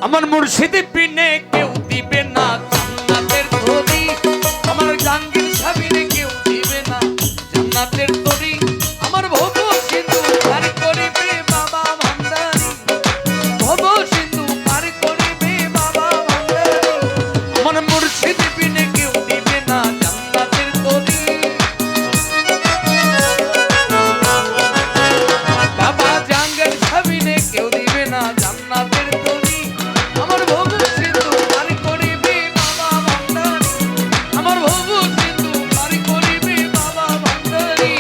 আমার মুর্শিদ বিনে কেউ দিবে না জান্নাতের তরি, আমার জাহাঙ্গীর সাবিনে কেউ দিবে না জান্নাতের তরি, আমার ভব সিন্ধু পার করিবে বাবা ভান্ডারী, ভব সিন্ধু পার করিবে বাবা ভান্ডারী, আমার মুর্শিদ বিনে কেউ দিবে না জান্নাতের তরি। বাবা জাহাঙ্গীর সাবিনে কেউ দিবে না জান্নাতের তরি, আমার ভব সিন্ধু পার করিবে বাবা ভান্ডারী, আমার ভব সিন্ধু পার করিবে বাবা ভান্ডারী।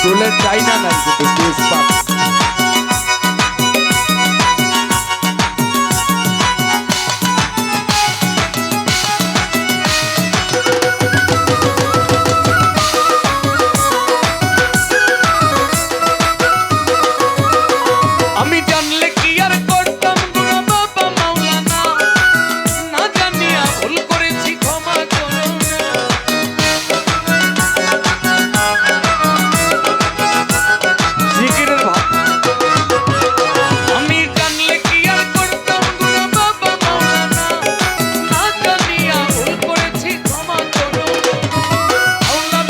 চলে যাই না নাই কিন্তু বেশ পাপ। আমি জানলে কি আর করতাম গুনা বাবা মাওলানা, না জানিয়া ভুল করেছি ক্ষমা করো না। জিকিরের ভাব। আমি জানলে কি আর করতাম গুনা বাবা মাওলানা, না জানিয়া ভুল করেছি ক্ষমা করো। আল্লাহ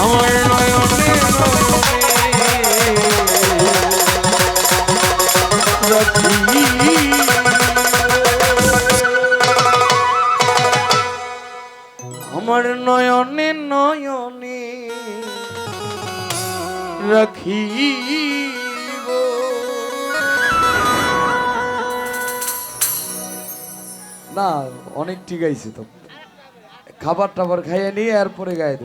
আমার নয়নে আমার নয়নে নয়নে রাখিব। না অনেক ঠিক আছে তো, খাবার টাবার খাইয়ে নিয়ে এরপরে গায়ে